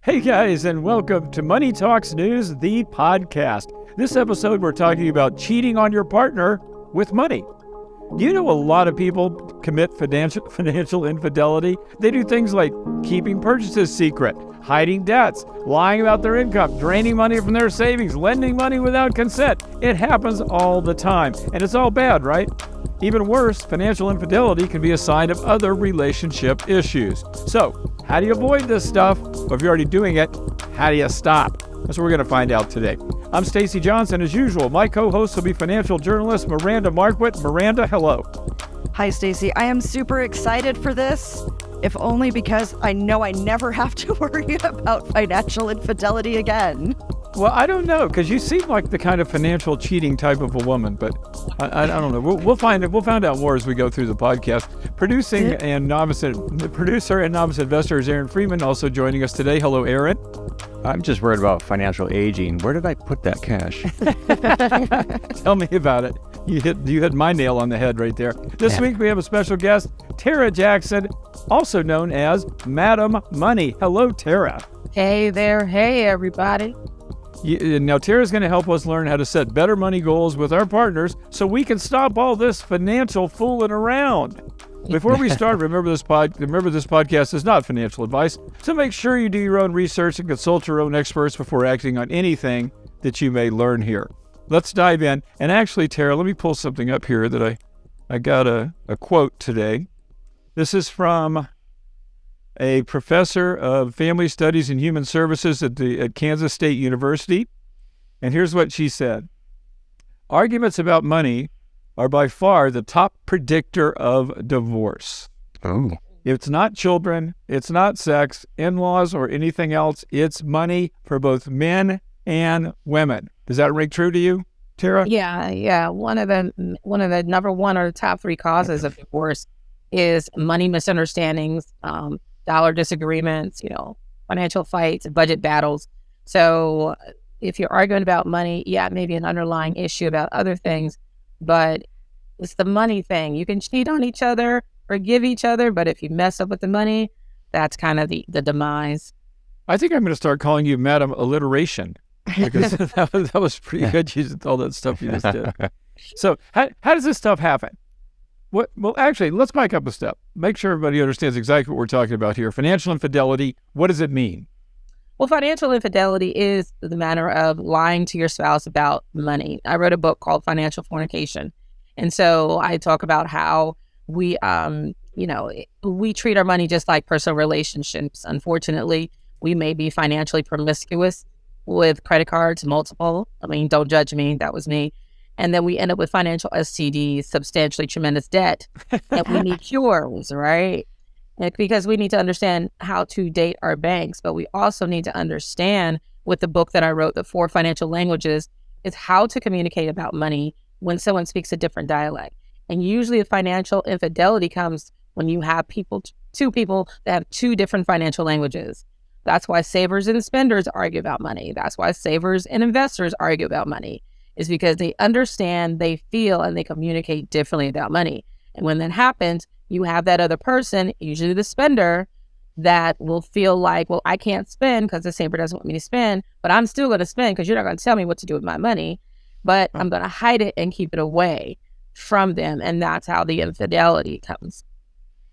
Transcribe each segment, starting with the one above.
Hey guys, and welcome to Money Talks News, the podcast. This episode, we're talking about cheating on your partner with money. Do you know a lot of people commit financial infidelity? They do things like keeping purchases secret, hiding debts, lying about their income, draining money from their savings, lending money without consent. It happens all the time, and it's all bad, right? Even worse, financial infidelity can be a sign of other relationship issues. So, how do you avoid this stuff? Or if you're already doing it, how do you stop? That's what we're going to find out today. I'm Stacy Johnson, as usual. My co-host will be financial journalist Miranda Marquit. Miranda, hello. Hi, Stacy. I am super excited for this, if only because I know I never have to worry about financial infidelity again. Well, I don't know, because you seem like the kind of financial cheating type of a woman, but I don't know. We'll find out more as we go through the podcast. Producer and novice investor is Aaron Freeman, also joining us today. Hello, Aaron. I'm just worried about financial aging. Where did I put that cash? Tell me about it. You hit my nail on the head right there. This week we have a special guest, Tarra Jackson, also known as Madam Money. Hello, Tarra. Hey there. Hey, everybody. Now, Tara's going to help us learn how to set better money goals with our partners so we can stop all this financial fooling around. Before we start, remember this podcast is not financial advice, so make sure you do your own research and consult your own experts before acting on anything that you may learn here. Let's dive in. And actually, Tara, let me pull something up here that I got a quote today. This is from a professor of family studies and human services at Kansas State University. And here's what she said. Arguments about money are by far the top predictor of divorce. Oh. It's not children, it's not sex, in-laws, or anything else. It's money for both men and women. Does that ring true to you, Tara? Yeah. One of the number one or the top three causes of divorce is money misunderstandings, dollar disagreements, financial fights, budget battles. So if you're arguing about money, maybe an underlying issue about other things, but it's the money thing. You can cheat on each other, forgive each other, but if you mess up with the money, that's kind of the demise. I think I'm going to start calling you Madam Alliteration, because that was pretty good. You did all that stuff you just did. So how does this stuff happen? Well, actually, let's back up a step. Make sure everybody understands exactly what we're talking about here. Financial infidelity, what does it mean? Well, financial infidelity is the manner of lying to your spouse about money. I wrote a book called Financial Fornication. And so I talk about how we treat our money just like personal relationships. Unfortunately, we may be financially promiscuous with credit cards, multiple. I mean, don't judge me. That was me. And then we end up with financial STDs, substantially tremendous debt, and we need cures, right? Because we need to understand how to date our banks, but we also need to understand with the book that I wrote, The 4 Financial Languages, is how to communicate about money when someone speaks a different dialect. And usually the financial infidelity comes when you have two people that have 2 different financial languages. That's why savers and spenders argue about money. That's why savers and investors argue about money. Is because they understand, they feel, and they communicate differently about money. And when that happens, you have that other person, usually the spender, that will feel like, well, I can't spend because the saver doesn't want me to spend, but I'm still going to spend because you're not going to tell me what to do with my money, but I'm going to hide it and keep it away from them. And that's how the infidelity comes.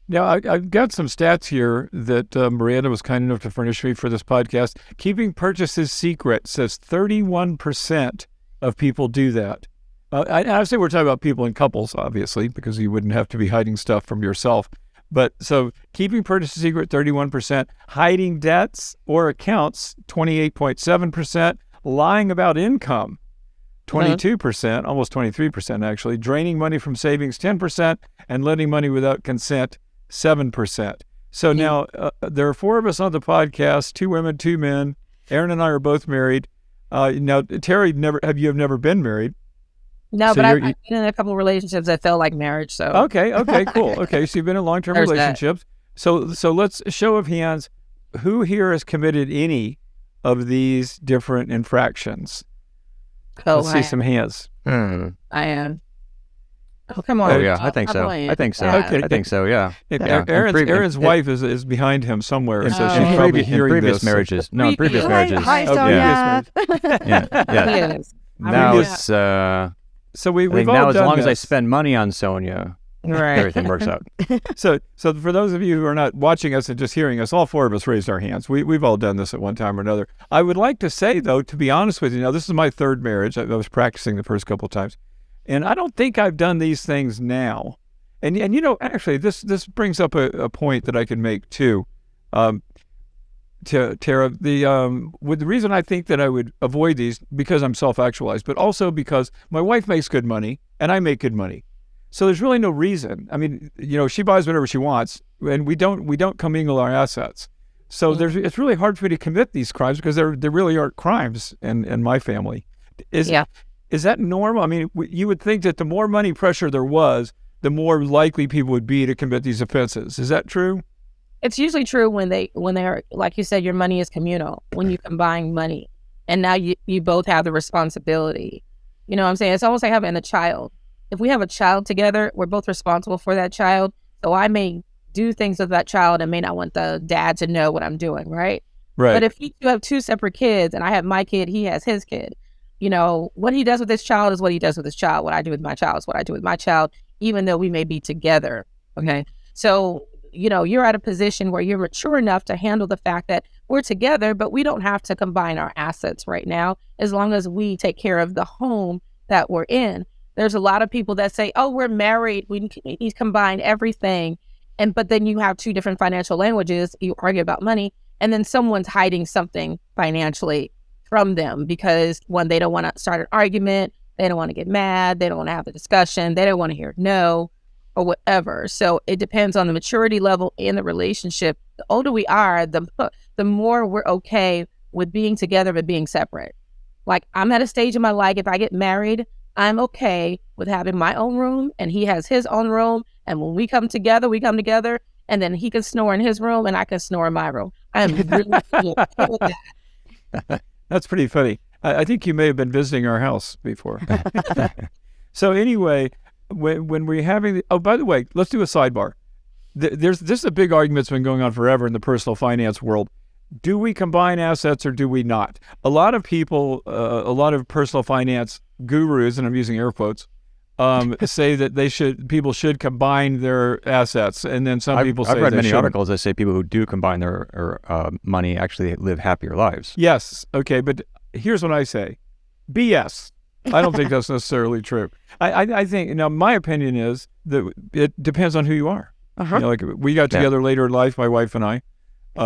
Now, I've got some stats here that Miranda was kind enough to furnish me for this podcast. Keeping purchases secret says 31% of people do that. I say we're talking about people in couples, obviously, because you wouldn't have to be hiding stuff from yourself. But so keeping purchases secret, 31%, hiding debts or accounts, 28.7%, lying about income, 22%, almost 23% actually, draining money from savings, 10%, and lending money without consent, 7%. So now there are 4 of us on the podcast, 2 women, 2 men. Aaron and I are both married. Now, Terry, have you never been married? No, so but I've been in a couple of relationships that felt like marriage. So okay, cool. Okay, so you've been in long-term relationships. That. So let's show of hands. Who here has committed any of these different infractions? Let's see some hands. I am. Oh, come on. Oh yeah, I think so. I think so. Okay. I think so. Yeah. Aaron's wife is behind him somewhere, so she's in probably previous, hearing previous this. marriages. No, in previous marriages. Hi, Okay. Sonia. Yeah. Yes. Now it's So I we've think all now as done long as I this. spend money on Sonia, Right. everything works out. So for those of you who are not watching us and just hearing us, all four of us raised our hands. We've all done this at one time or another. I would like to say, though, to be honest with you, now this is my third marriage. I was practicing the first couple of times, and I don't think I've done these things now. And actually, this brings up a point that I can make too. To Tarra, the reason I think that I would avoid these because I'm self-actualized, but also because my wife makes good money and I make good money. So there's really no reason. I mean, she buys whatever she wants, and we don't commingle our assets. So it's really hard for me to commit these crimes because there really aren't crimes in my family. Is that normal? I mean, you would think that the more money pressure there was, the more likely people would be to commit these offenses. Is that true? It's usually true when they're, like you said, your money is communal, when you combine money. And now you both have the responsibility. You know what I'm saying? It's almost like having a child. If we have a child together, we're both responsible for that child. So I may do things with that child and may not want the dad to know what I'm doing, right? Right. But if you have two separate kids and I have my kid, he has his kid, what he does with his child is what he does with his child. What I do with my child is what I do with my child, even though we may be together. Okay. So, you're at a position where you're mature enough to handle the fact that we're together, but we don't have to combine our assets right now, as long as we take care of the home that we're in. There's a lot of people that say, oh, we're married, we need to combine everything. But then you have two different financial languages, you argue about money, and then someone's hiding something financially from them because, one, they don't want to start an argument, they don't want to get mad, they don't want to have the discussion, they don't want to hear no, or whatever. So it depends on the maturity level in the relationship. The older we are, the more we're okay with being together but being separate. Like, I'm at a stage in my life, if I get married, I'm okay with having my own room and he has his own room. And when we come together, and then he can snore in his room and I can snore in my room. I am really okay with that. That's pretty funny. I think you may have been visiting our house before. So anyway, when we're having by the way, let's do a sidebar. This is a big argument that's been going on forever in the personal finance world. Do we combine assets or do we not? A lot of people, a lot of personal finance gurus, and I'm using air quotes, say that people should combine their assets, and then some people say I've read many shouldn't. articles that say people who do combine their money actually live happier lives. Yes, okay, but here's what I say: BS. I don't think that's necessarily true. I think my opinion is that it depends on who you are. Like we got together later in life, my wife and I.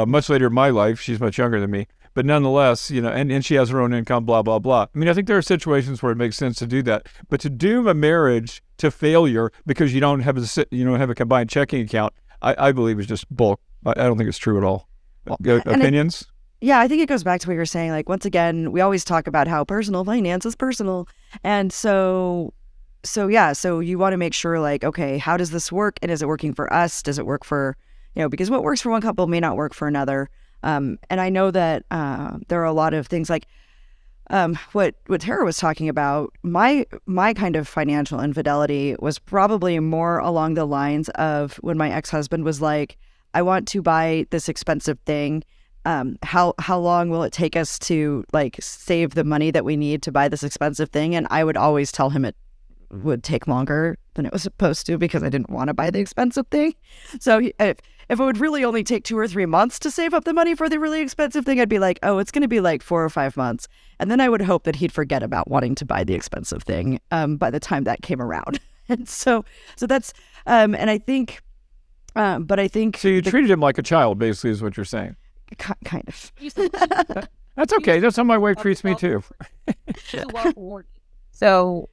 Much later in my life, she's much younger than me, but nonetheless, and she has her own income, blah, blah, blah. I mean, I think there are situations where it makes sense to do that, but to doom a marriage to failure because you don't have a combined checking account, I believe is just bull. I don't think it's true at all. Opinions? Yeah, I think it goes back to what you're saying. Like, once again, we always talk about how personal finance is personal. And so you want to make sure, like, okay, how does this work? And is it working for us? Does it work for, because what works for one couple may not work for another. And I know that there are a lot of things like what Tarra was talking about. My kind of financial infidelity was probably more along the lines of when my ex-husband was like, I want to buy this expensive thing. How long will it take us to like save the money that we need to buy this expensive thing? And I would always tell him it would take longer than it was supposed to because I didn't want to buy the expensive thing. So if it would really only take 2 or 3 months to save up the money for the really expensive thing, I'd be like, oh, it's going to be like 4 or 5 months. And then I would hope that he'd forget about wanting to buy the expensive thing by the time that came around. And so that's, and I think, but I think. So you treated him like a child, basically, is what you're saying. Kind of. That's okay. That's how my wife treats me too. So,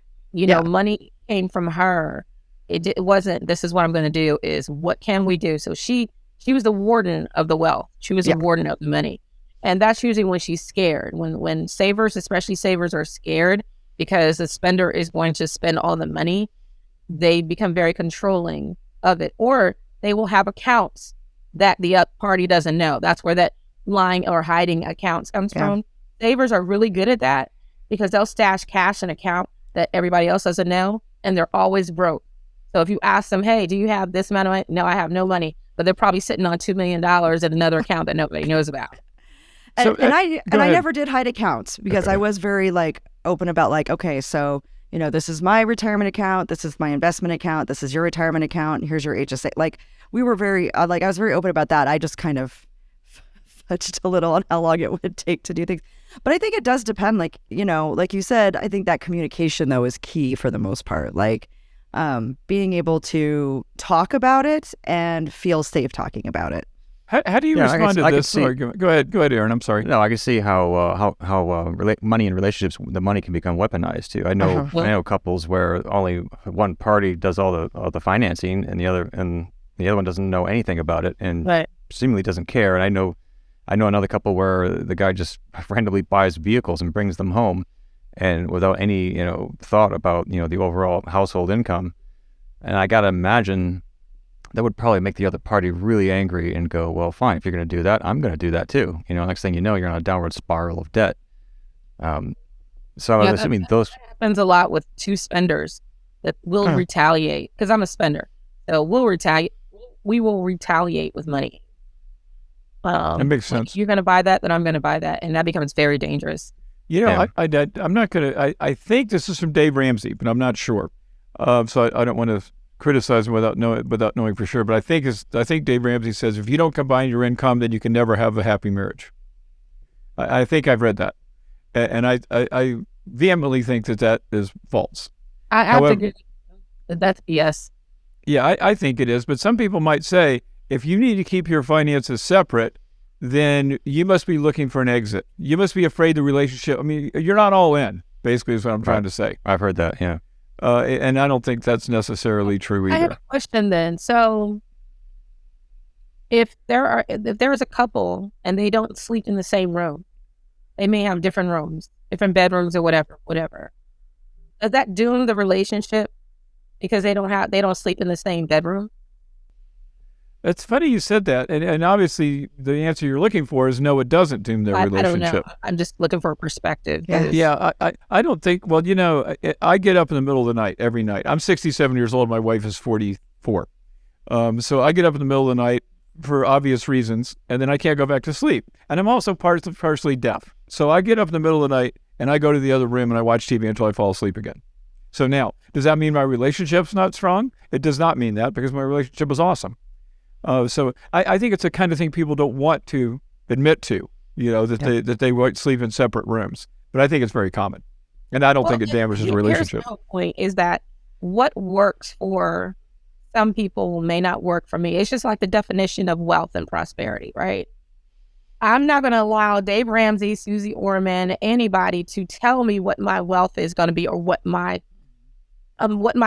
money came from her. It wasn't, this is what I'm going to do, is what can we do? So she was the warden of the wealth. She was the warden of the money. And that's usually when she's scared. When savers, especially savers, are scared because the spender is going to spend all the money, they become very controlling of it. Or they will have accounts that the other party doesn't know. That's where that lying or hiding accounts comes from. Savers are really good at that because they'll stash cash in an account that everybody else doesn't know, and they're always broke. So if you ask them, hey, do you have this amount of money? No, I have no money. But they're probably sitting on $2 million at another account that nobody knows about. And I never did hide accounts because I was very like open about like, okay, so, you know, this is my retirement account. This is my investment account. This is your retirement account. Here's your HSA. Like we were very, like I was very open about that. I just kind of fudged a little on how long it would take to do things. But I think it does depend. Like, you know, like you said, I think that communication though is key for the most part. Like, being able to talk about it and feel safe talking about it. How do you respond to this? Sorry, go ahead, Aaron. I'm sorry. No, I can see how money in relationships, the money can become weaponized too. I know couples where only one party does all the financing, and the other one doesn't know anything about it, and seemingly doesn't care. And I know another couple where the guy just randomly buys vehicles and brings them home, and without any thought about the overall household income. And I gotta imagine that would probably make the other party really angry and go, well, fine, if you're going to do that, I'm going to do that too. Next thing you know, you're on a downward spiral of debt. So I'm assuming those happens a lot with two spenders that will retaliate, because I'm a spender. So we will retaliate with money. That makes sense. You're going to buy that, then I'm going to buy that. And that becomes very dangerous. I'm not going to, I think this is from Dave Ramsey, but I'm not sure. So I don't want to criticize him without knowing for sure. But I think Dave Ramsey says if you don't combine your income, then you can never have a happy marriage. I think I've read that, and I vehemently think that is false. I have to agree. That's BS. Yeah, I think it is. But some people might say if you need to keep your finances separate, then you must be looking for an exit. You must be afraid the relationship. I mean, you're not all in. Basically, is what I'm trying to say. I've heard that. Yeah. And I don't think that's necessarily true either. I have a question then. So if there is a couple and they don't sleep in the same room, they may have different rooms, different bedrooms or whatever. Does that doom the relationship because they don't sleep in the same bedroom? It's funny you said that, and obviously the answer you're looking for is no, it doesn't doom their relationship. I don't know. I'm just looking for a perspective. Yeah, I don't think. Well, I get up in the middle of the night every night. I'm 67 years old. My wife is 44. So I get up in the middle of the night for obvious reasons, and then I can't go back to sleep. And I'm also partially deaf. So I get up in the middle of the night and I go to the other room and I watch TV until I fall asleep again. So now, does that mean my relationship's not strong? It does not mean that, because my relationship is awesome. So I think it's the kind of thing people don't want to admit to, that they won't sleep in separate rooms. But I think it's very common, and I don't think it damages the relationship. Here's my point: is that what works for some people may not work for me. It's just like the definition of wealth and prosperity, right? I'm not going to allow Dave Ramsey, Susie Orman, anybody to tell me what my wealth is going to be or what my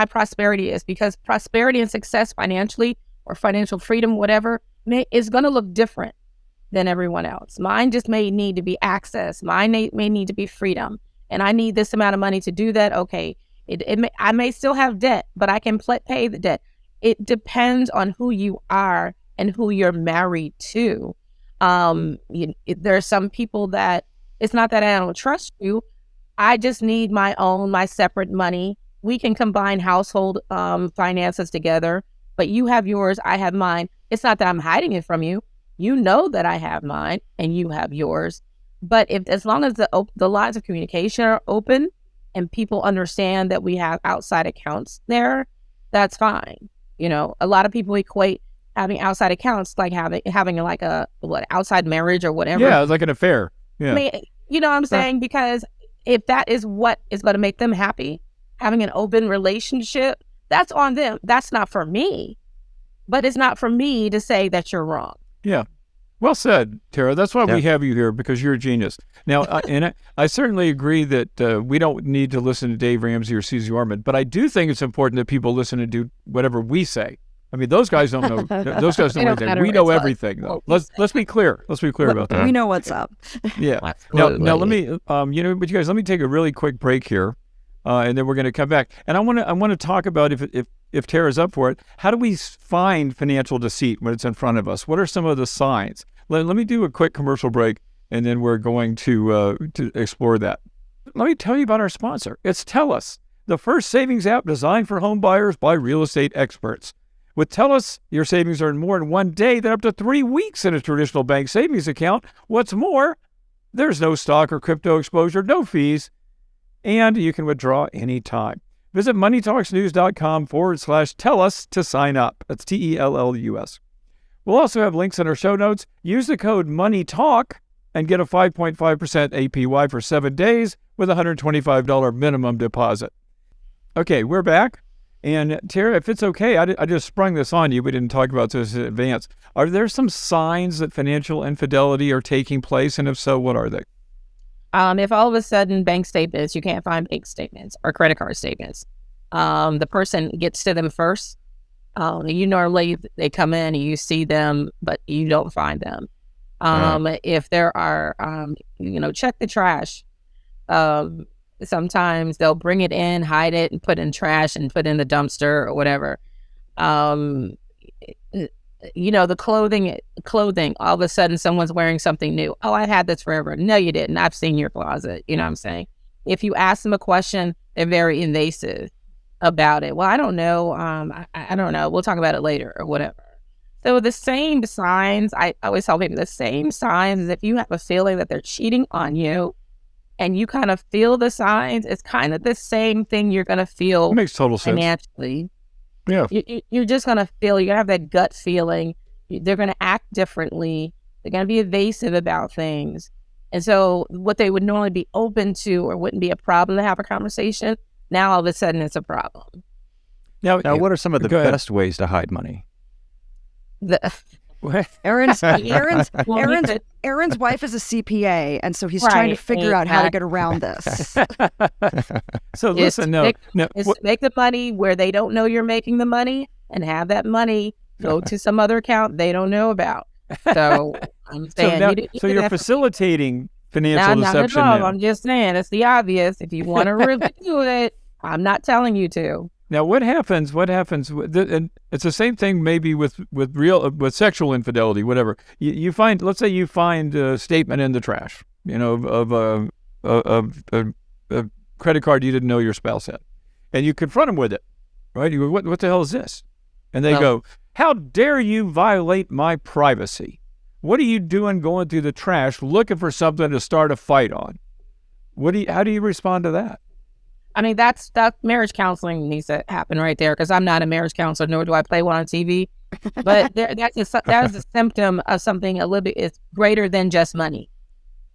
prosperity is, because prosperity and success financially, or financial freedom, whatever, is going to look different than everyone else. Mine just may need to be access. Mine may need to be freedom. And I need this amount of money to do that. Okay, I may still have debt, but I can pay the debt. It depends on who you are and who you're married to. There are some people that, it's not that I don't trust you. I just need my separate money. We can combine household finances together. But you have yours, I have mine. It's not that I'm hiding it from you. You know that I have mine and you have yours. But as long as the lines of communication are open and people understand that we have outside accounts there, that's fine. A lot of people equate having outside accounts like having like a outside marriage or whatever. Yeah, it's like an affair. Yeah. I mean, you know what I'm saying? Because if that is what is going to make them happy, having an open relationship, that's on them. That's not for me. But it's not for me to say that you're wrong. Yeah. Well said, Tarra. That's why we have you here, because you're a genius. Now, I certainly agree that we don't need to listen to Dave Ramsey or Susie Orman, but I do think it's important that people listen and do whatever we say. I mean, those guys don't know. Those guys don't know anything. We know everything, though. Let's be clear. Let's be clear about that. We know what's up. Yeah. Now let me, but you guys, let me take a really quick break here. And then we're going to come back. And I want to talk about, if Tarra's up for it, how do we find financial deceit when it's in front of us? What are some of the signs? Let me do a quick commercial break, and then we're going to explore that. Let me tell you about our sponsor. It's TELUS. the first savings app designed for home buyers by real estate experts. With TELUS, your savings earn more in one day than up to 3 weeks in a traditional bank savings account. What's more, there's no stock or crypto exposure, no fees, and you can withdraw anytime. Visit moneytalksnews.com/TELUS to sign up. That's TELLUS. We'll also have links in our show notes. Use the code MONEYTALK and get a 5.5% APY for 7 days with a $125 minimum deposit. Okay, we're back. And Tarra, if it's okay, I just sprung this on you. We didn't talk about this in advance. Are there some signs that financial infidelity are taking place? And if so, what are they? If all of a sudden bank statements, you can't find bank statements or credit card statements, the person gets to them first. You normally, they come in and you see them, but you don't find them. If there are, check the trash. Sometimes they'll bring it in, hide it, and put in trash and put in the dumpster or whatever. The clothing, all of a sudden someone's wearing something new. Oh, I had this forever. No, you didn't. I've seen your closet. You know what I'm saying? If you ask them a question, they're very invasive about it. Well, I don't know. I don't know. We'll talk about it later or whatever. So the same signs, I always tell people the same signs is if you have a feeling that they're cheating on you, and you kind of feel the signs, it's kind of the same thing you're going to feel. It makes total sense. Financially. Yeah. You're just going to feel, you're going to have that gut feeling. They're going to act differently. They're going to be evasive about things. And so what they would normally be open to or wouldn't be a problem to have a conversation, now all of a sudden it's a problem. Now what are some of the best ways to hide money? Aaron's wife is a CPA, and so he's trying to figure out how to get around this. So listen, make the money where they don't know you're making the money, and have that money go to some other account they don't know about. So I'm saying, you're facilitating financial deception. Not at all. I'm just saying it's the obvious. If you want to really do it, I'm not telling you to. Now, what happens? And it's the same thing maybe with sexual infidelity, whatever. You find, let's say you find a statement in the trash, of a credit card you didn't know your spouse had, and you confront them with it, right? You go, what the hell is this? And they go, how dare you violate my privacy? What are you doing going through the trash looking for something to start a fight on? How do you respond to that? I mean, that marriage counseling needs to happen right there, because I'm not a marriage counselor, nor do I play one on TV. But that is a symptom of something a little bit it's greater than just money.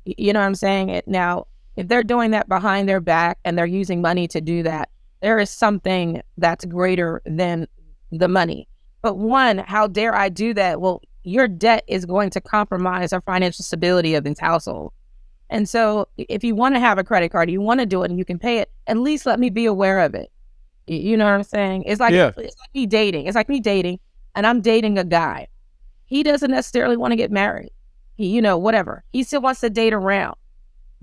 You know what I'm saying? Now, if they're doing that behind their back and they're using money to do that, there is something that's greater than the money. But one, how dare I do that? Well, your debt is going to compromise the financial stability of this household. And so if you want to have a credit card, you want to do it and you can pay it, at least let me be aware of it. You know what I'm saying? It's like me dating. It's like me dating, and I'm dating a guy. He doesn't necessarily want to get married. Whatever. He still wants to date around,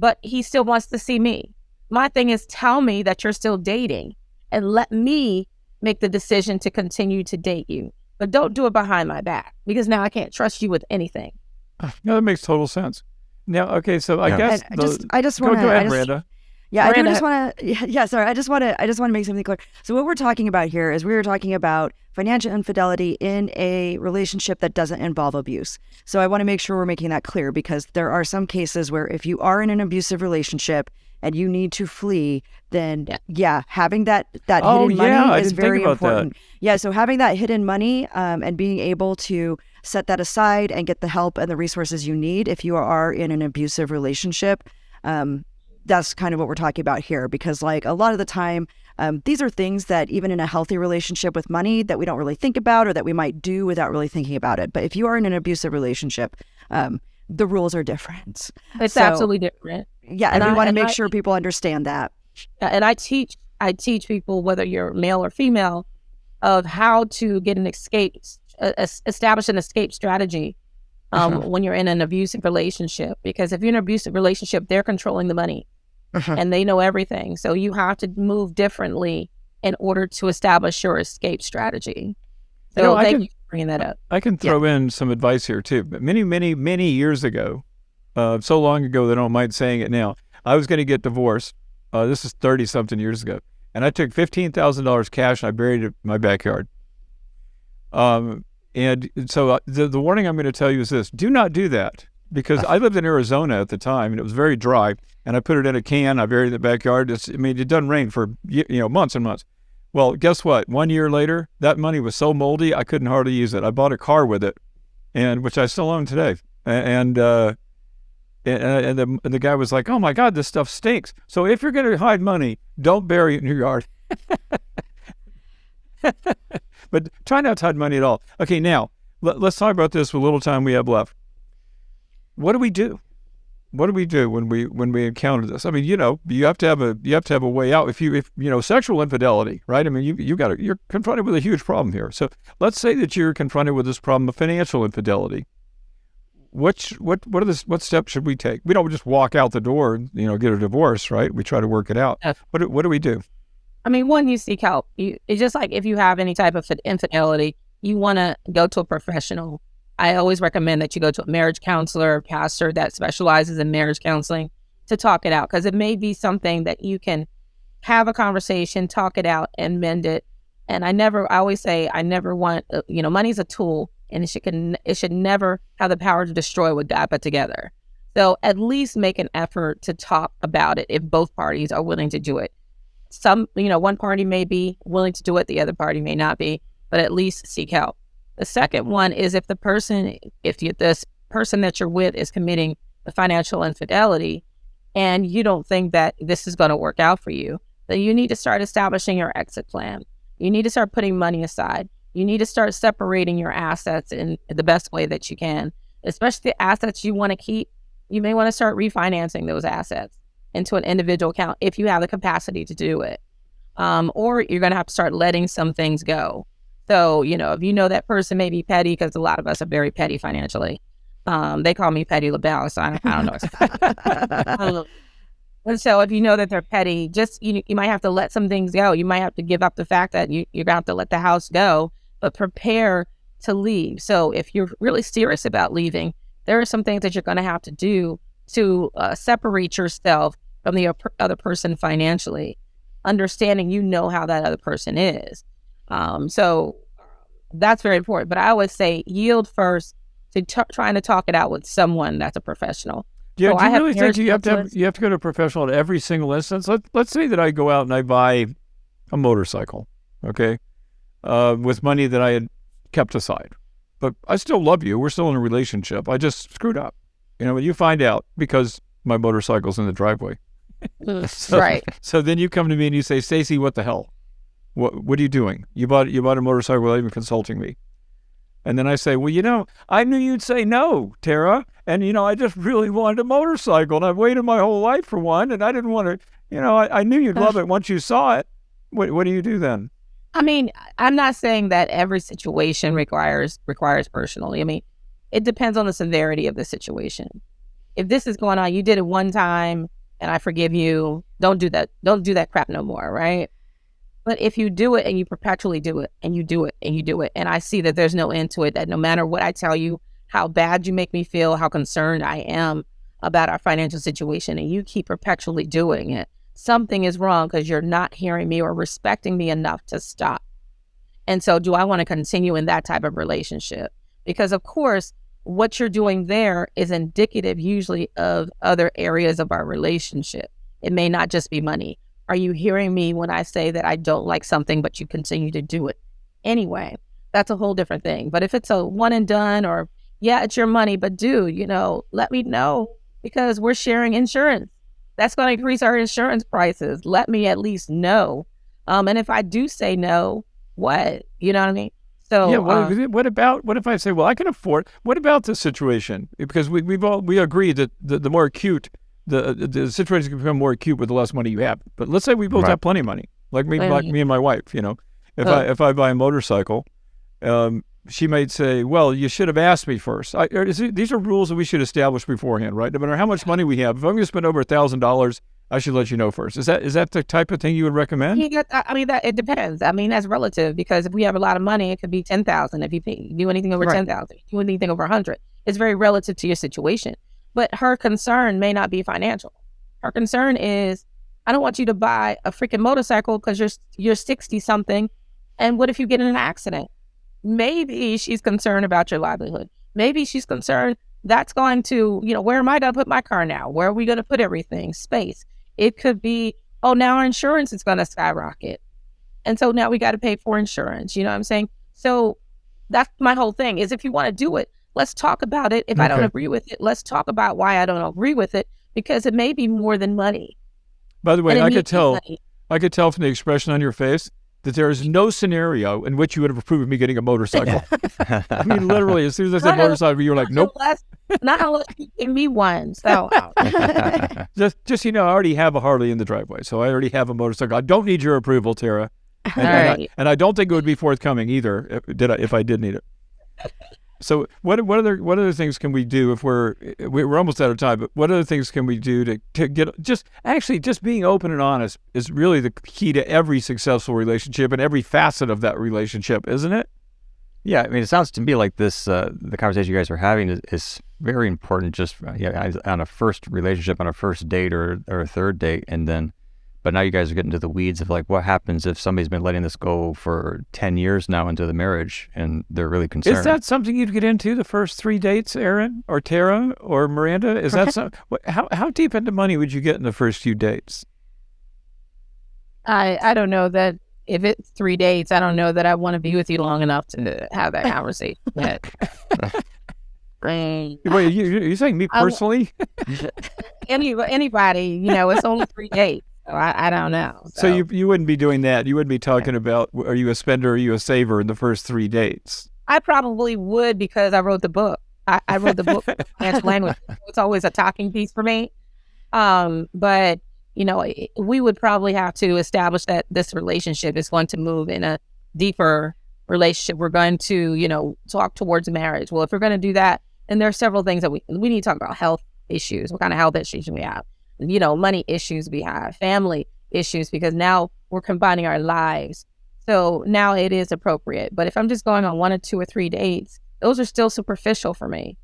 but he still wants to see me. My thing is, tell me that you're still dating and let me make the decision to continue to date you. But don't do it behind my back, because now I can't trust you with anything. No, that makes total sense. Now, okay, so I guess I just want to. Go ahead, Miranda. Yeah, Miranda. I just want to. Yeah, sorry. I just want to make something clear. So what we're talking about here is we were talking about financial infidelity in a relationship that doesn't involve abuse. So I want to make sure we're making that clear, because there are some cases where if you are in an abusive relationship and you need to flee, then having that hidden money is very important. Yeah, so having that hidden money and being able to set that aside and get the help and the resources you need if you are in an abusive relationship, that's kind of what we're talking about here. Because like a lot of the time, these are things that even in a healthy relationship with money that we don't really think about, or that we might do without really thinking about it. But if you are in an abusive relationship, the rules are different. It's absolutely different. Yeah, and we want to make sure people understand that. And I teach people, whether you're male or female, of how to get establish an escape strategy when you're in an abusive relationship. Because if you're in an abusive relationship, they're controlling the money and they know everything. So you have to move differently in order to establish your escape strategy. So thank you for bringing that up. I can throw in some advice here too. But many years ago, so long ago that I don't mind saying it now, I was going to get divorced. This is 30-something years ago. and I took $15,000 cash and I buried it in my backyard. And so the warning I'm going to tell you is this: do not do that, because I lived in Arizona at the time and it was very dry, and I put it in a can, I buried it in the backyard. It doesn't rain for months and months. Well, guess what? 1 year later, that money was so moldy I couldn't hardly use it. I bought a car with it, and which I still own today. And the guy was like, "Oh my God, this stuff stinks." So if you're going to hide money, don't bury it in your yard. But try not to hide money at all. Okay, now let's talk about this with little time we have left. What do we do? What do we do when we encounter this? I mean, you have to have a way out. If sexual infidelity, right? I mean, you're confronted with a huge problem here. So let's say that you're confronted with this problem of financial infidelity. What steps should we take? We don't just walk out the door and get a divorce, right? We try to work it out. What do we do? I mean, one, you seek help. It's just like if you have any type of infidelity, you want to go to a professional. I always recommend that you go to a marriage counselor or pastor that specializes in marriage counseling to talk it out, because it may be something that you can have a conversation, talk it out, and mend it. And I always say, I never want, money's a tool, and it should never have the power to destroy what God put together. So at least make an effort to talk about it if both parties are willing to do it. One party may be willing to do it, the other party may not be, but at least seek help. The second one is if this person that you're with is committing the financial infidelity and you don't think that this is going to work out for you, then you need to start establishing your exit plan. You need to start putting money aside. You need to start separating your assets in the best way that you can, especially the assets you want to keep. You may want to start refinancing those assets into an individual account if you have the capacity to do it. Or you're going to have to start letting some things go. So, if you know that person may be petty, because a lot of us are very petty financially. They call me Petty LaBelle, so I don't know. And so if you know that they're petty, just, you might have to let some things go. You might have to give up the fact that you're going to have to let the house go, but prepare to leave. So if you're really serious about leaving, there are some things that you're going to have to do to separate yourself from the other person financially, understanding how that other person is. So that's very important. But I always say yield first to trying to talk it out with someone that's a professional. Yeah, do you really think you have to go to a professional in every single instance? Let's say that I go out and I buy a motorcycle, okay, with money that I had kept aside. But I still love you. We're still in a relationship. I just screwed up. You find out because my motorcycle's in the driveway. Right. So then you come to me and you say, "Stacy, what the hell? What are you doing? You bought a motorcycle without even consulting me." And then I say, "Well, I knew you'd say no, Tarra. And, I just really wanted a motorcycle. And I've waited my whole life for one. And I didn't want to, I knew you'd love it once you saw it." What do you do then? I mean, I'm not saying that every situation requires personally. I mean, it depends on the severity of the situation. If this is going on, you did it one time and I forgive you. Don't do that. Don't do that crap no more, right? But if you do it and you perpetually do it and you do it and you do it, and I see that there's no end to it, that no matter what I tell you, how bad you make me feel, how concerned I am about our financial situation, and you keep perpetually doing it, something is wrong because you're not hearing me or respecting me enough to stop. And so do I want to continue in that type of relationship? Because of course, what you're doing there is indicative usually of other areas of our relationship. It may not just be money. Are you hearing me when I say that I don't like something, but you continue to do it anyway? That's a whole different thing. But if it's a one and done, or yeah, it's your money, but let me know, because we're sharing insurance. That's going to increase our insurance prices. Let me at least know. And if I do say no, what? You know what I mean? So yeah. What if I say, well, I can afford? What about this situation? Because we agree that the more acute the situation can become more acute with the less money you have. But let's say we both have plenty of money, like me and my wife. If I buy a motorcycle, she might say, "Well, you should have asked me first." These are rules that we should establish beforehand, right? No matter how much money we have, if I'm going to spend over $1,000, I should let you know first. Is that the type of thing you would recommend? That it depends. I mean, that's relative, because if we have a lot of money, it could be $10,000. If you do anything over $10,000, if you do anything over $100, it's very relative to your situation. But her concern may not be financial. Her concern is I don't want you to buy a freaking motorcycle because you're 60 something. And what if you get in an accident? Maybe she's concerned about your livelihood. Maybe she's concerned that's going to, where am I going to put my car now? Where are we going to put everything? Space. It could be, oh, now our insurance is going to skyrocket. And so now we got to pay for insurance. You know what I'm saying? So that's my whole thing is if you want to do it, let's talk about it. If I don't agree with it, let's talk about why I don't agree with it, because it may be more than money. By the way, I could tell from the expression on your face that there is no scenario in which you would have approved of me getting a motorcycle. I mean, literally, as soon as I said motorcycle, you were like, nope. Not unless you give me one. So just I already have a Harley in the driveway, so I already have a motorcycle. I don't need your approval, Tarra. And I don't think it would be forthcoming either if I did need it. So what other things can we do if we're almost out of time? But what other things can we do to get just being open and honest is really the key to every successful relationship and every facet of that relationship, isn't it? Yeah, I mean, it sounds to me like this. The conversation you guys are having is very important. Just on a first relationship, on a first date or a third date, but now you guys are getting to the weeds of like what happens if somebody's been letting this go for 10 years now into the marriage and they're really concerned. Is that something you'd get into the first 3 dates, Aaron or Tarra or Miranda? Is that how deep into money would you get in the first few dates? I don't know that if it's 3 dates, I don't know that I want to be with you long enough to have that conversation. Wait, you saying me personally? Anybody, it's only 3 dates. So I don't know. So you wouldn't be doing that. You wouldn't be talking about, are you a spender or are you a saver in the first 3 dates? I probably would because I wrote the book. I wrote the book, Financial Language. It's always a talking piece for me. But, we would probably have to establish that this relationship is going to move in a deeper relationship. We're going to, talk towards marriage. Well, if we're going to do that, and there are several things that we need to talk about. Health issues, what kind of health issues we have, money issues we have, family issues, because now we're combining our lives. So now it is appropriate. But if I'm just going on 1 or 2 or 3 dates, those are still superficial for me.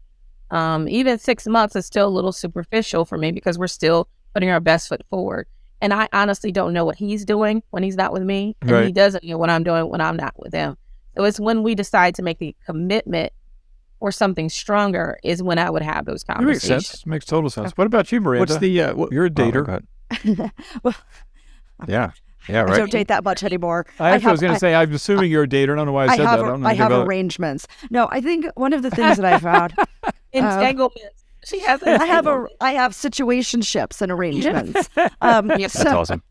Even 6 months is still a little superficial for me because we're still putting our best foot forward. And I honestly don't know what he's doing when he's not with me. And right. He doesn't know what I'm doing when I'm not with him. So it's when we decide to make the commitment or something stronger is when I would have those conversations. It makes sense. Makes total sense. What about you, Miranda? What's the you're a dater. Well, yeah, right. I don't date that much anymore. I was going to say, I'm assuming you're a dater. I don't know why I said that. I have arrangements. No, I think one of the things that I found entanglements. She has. I have situationships and arrangements. That's awesome.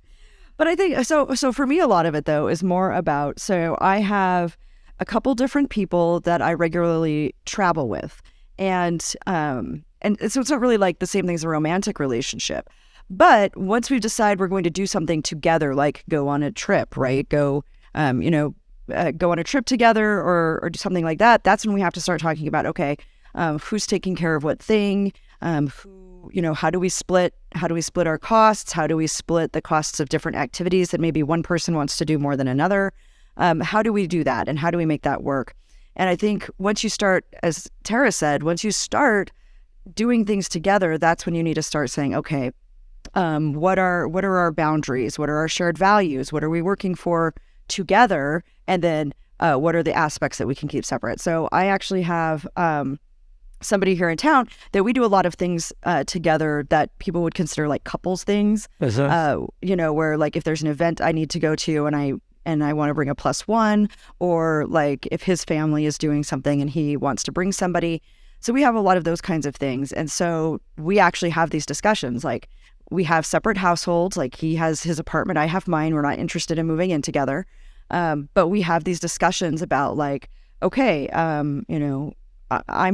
But I think so for me, a lot of it though is more about. So I have a couple different people that I regularly travel with, and so it's not really like the same thing as a romantic relationship. But once we decide we're going to do something together, like go on a trip, right? Go on a trip together or do something like that. That's when we have to start talking about, okay, who's taking care of what thing? How do we split our costs? How do we split the costs of different activities that maybe one person wants to do more than another? How do we do that? And how do we make that work? And I think once you start, as Tarra said, once you start doing things together, that's when you need to start saying, okay, what are our boundaries? What are our shared values? What are we working for together? And then what are the aspects that we can keep separate? So I actually have somebody here in town that we do a lot of things together that people would consider like couples things. Where like if there's an event I need to go to and I want to bring a +1, or like if his family is doing something and he wants to bring somebody. So we have a lot of those kinds of things. And so we actually have these discussions, like we have separate households, like he has his apartment, I have mine. We're not interested in moving in together. But we have these discussions about like, okay, I'm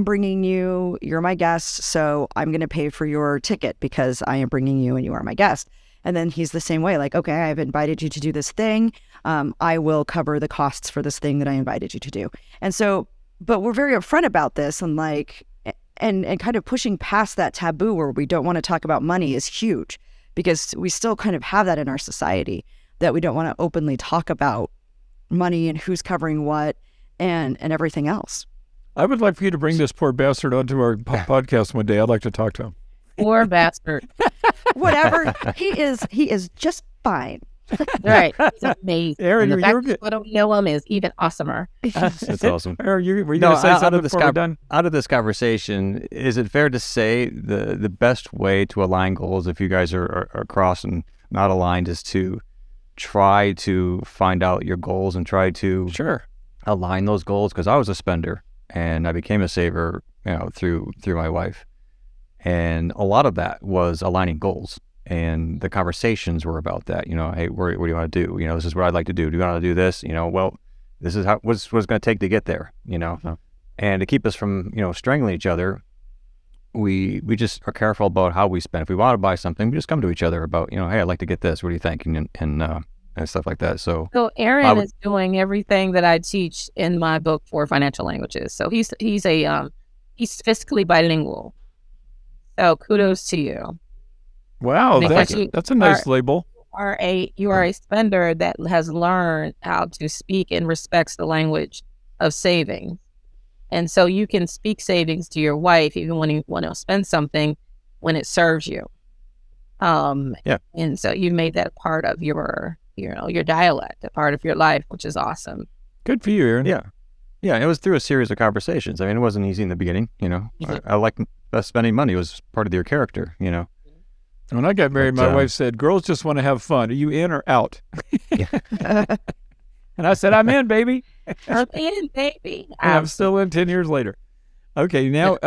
bringing you, you're my guest, so I'm going to pay for your ticket because I am bringing you and you are my guest. And then he's the same way, like, okay, I've invited you to do this thing. I will cover the costs for this thing that I invited you to do. And so, but we're very upfront about this, and like, and kind of pushing past that taboo where we don't want to talk about money is huge, because we still kind of have that in our society, that we don't want to openly talk about money and who's covering what and everything else. I would like for you to bring this poor bastard onto our podcast one day. I'd like to talk to him. Poor bastard. whatever. He is just fine. Right. He's amazing. Aaron, and the fact you're that people don't know him is even awesomer. That's awesome. Aaron, were you going to say something before we're done? Out of this conversation, is it fair to say the best way to align goals, if you guys are cross and not aligned, is to try to find out your goals and try to align those goals? Because I was a spender and I became a saver, through my wife, and a lot of that was aligning goals. And the conversations were about that, hey, what do you want to do? This is what I'd like to do. Do you want to do this? Well, this is what's going to take to get there, And to keep us from, strangling each other, we just are careful about how we spend. If we want to buy something, we just come to each other about, hey, I'd like to get this. What do you think? And stuff like that. So Aaron is doing everything that I teach in my book for financial languages. So he's fiscally bilingual. So kudos to you. Wow, that's a nice label. You are a spender that has learned how to speak and respects the language of savings. And so you can speak savings to your wife even when you want to spend something when it serves you. And so you made that part of your dialect, a part of your life, which is awesome. Good for you, Aaron. Yeah. Yeah, it was through a series of conversations. I mean, it wasn't easy in the beginning, I like spending money was part of your character, When I got married, my wife said, girls just want to have fun. Are you in or out? And I said, I'm in, baby. I'm in, baby. And I'm still in 10 years later. Okay, now,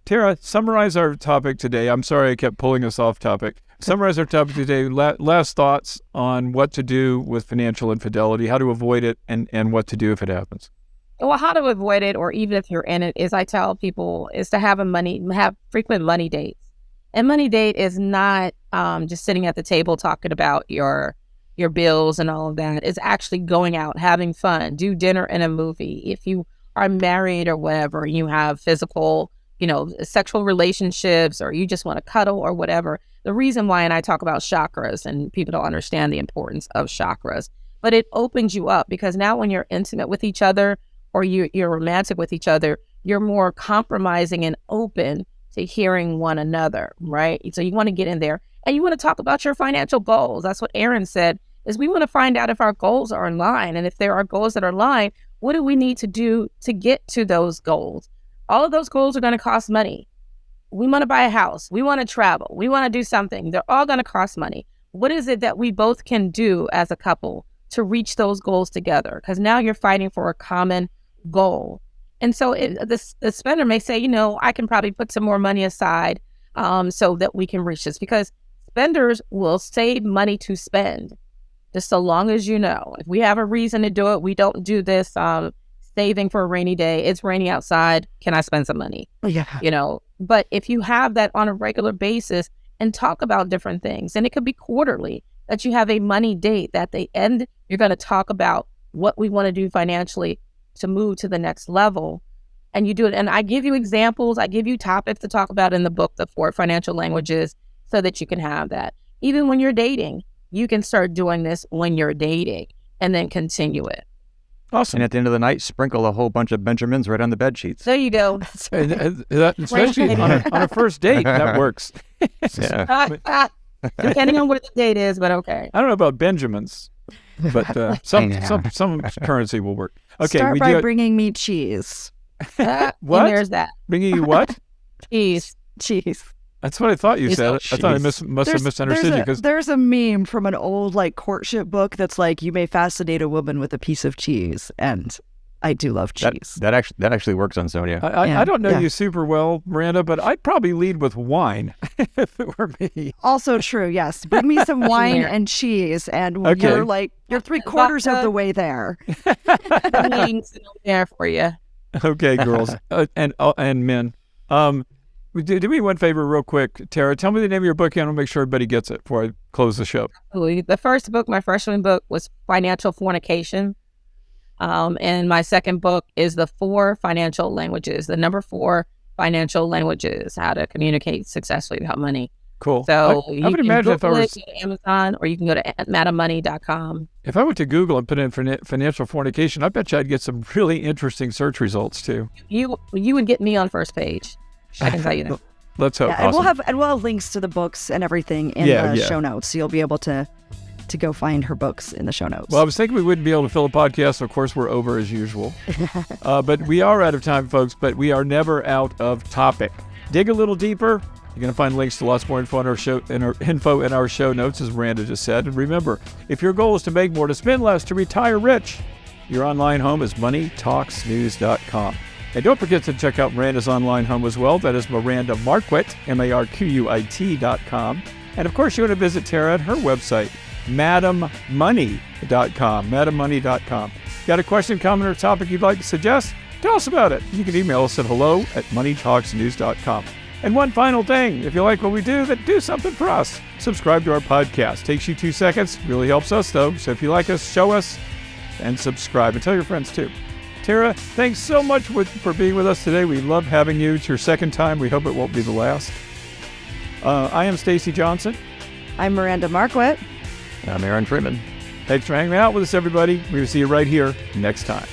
Tarra, summarize our topic today. I'm sorry I kept pulling us off topic. Summarize our topic today. Last thoughts on what to do with financial infidelity, how to avoid it, and what to do if it happens. Well, how to avoid it, or even if you're in it, is I tell people is to have frequent money dates. And money date is not just sitting at the table talking about your bills and all of that. It's actually going out, having fun, do dinner and a movie. If you are married or whatever, you have physical, sexual relationships, or you just want to cuddle or whatever. The reason why, and I talk about chakras, and people don't understand the importance of chakras, but it opens you up because now when you're intimate with each other or you're romantic with each other, you're more compromising and open to hearing one another, right? So you want to get in there and you want to talk about your financial goals. That's what Aaron said, is we want to find out if our goals are in line. And if there are goals that are in line, what do we need to do to get to those goals? All of those goals are going to cost money. We want to buy a house. We want to travel. We want to do something. They're all going to cost money. What is it that we both can do as a couple to reach those goals together? Because now you're fighting for a common goal. And so the spender may say, I can probably put some more money aside so that we can reach this, because spenders will save money to spend, just so long as if we have a reason to do it. We don't do this saving for a rainy day. It's raining outside. Can I spend some money? Yeah. But if you have that on a regular basis and talk about different things, and it could be quarterly, that you have a money date that at the end, you're going to talk about what we want to do financially to move to the next level, and you do it. And I give you examples, I give you topics to talk about in the book, the 4 financial languages, so that you can have that. Even when you're dating, you can start doing this when you're dating and then continue it. Awesome. And at the end of the night, sprinkle a whole bunch of Benjamins right on the bed sheets. There you go. Especially on a first date, that works. Yeah. Depending on what the date is, but okay. I don't know about Benjamins, but some currency will work. Okay, Start by bringing me cheese. What? And there's that. Bringing you what? Cheese. That's what I thought you said. I thought I must have misunderstood you. There's a meme from an old courtship book that's like, you may fascinate a woman with a piece of cheese, and I do love cheese. That actually works on Sonia. I don't know you super well, Miranda, but I'd probably lead with wine if it were me. Also true, yes. Bring me some wine and cheese, and you're 3/4 of the way there. There for you. Okay, girls and men. Do me one favor real quick, Tarra. Tell me the name of your book, and I'll make sure everybody gets it before I close the show. The first book, my freshman book, was Financial Fornication. And my second book is the 4 financial languages, the number 4 financial languages, how to communicate successfully about money. Cool. So I would imagine if I was to Amazon, or you can go to madamoney.com. If I went to Google and put in financial fornication, I bet you I'd get some really interesting search results too. You would get me on first page. I can tell you that. Let's hope. Yeah, and we'll have links to the books and everything in the show notes, so you'll be able to go find her books in the show notes. Well, I was thinking we wouldn't be able to fill a podcast, so of course we're over as usual. But we are out of time, folks, but we are never out of topic. Dig a little deeper. You're going to find links to lots more info in our show notes, as Miranda just said. And remember, if your goal is to make more, to spend less, to retire rich, your online home is moneytalksnews.com. And don't forget to check out Miranda's online home as well. That is Miranda Marquit, MARQUIT.com. And of course, you want to visit Tarra at her website, madammoney.com. Got a question, comment, or topic you'd like to suggest? Tell us about it. You can email us at hello@moneytalksnews.com. And one final thing, if you like what we do, then do something for us. Subscribe to our podcast. Takes you 2 seconds. Really helps us, though. So if you like us, show us and subscribe. And tell your friends, too. Tarra, thanks so much for being with us today. We love having you. It's your second time. We hope it won't be the last. I am Stacy Johnson. I'm Miranda Marquit. I'm Aaron Freeman. Thanks for hanging out with us, everybody. We will see you right here next time.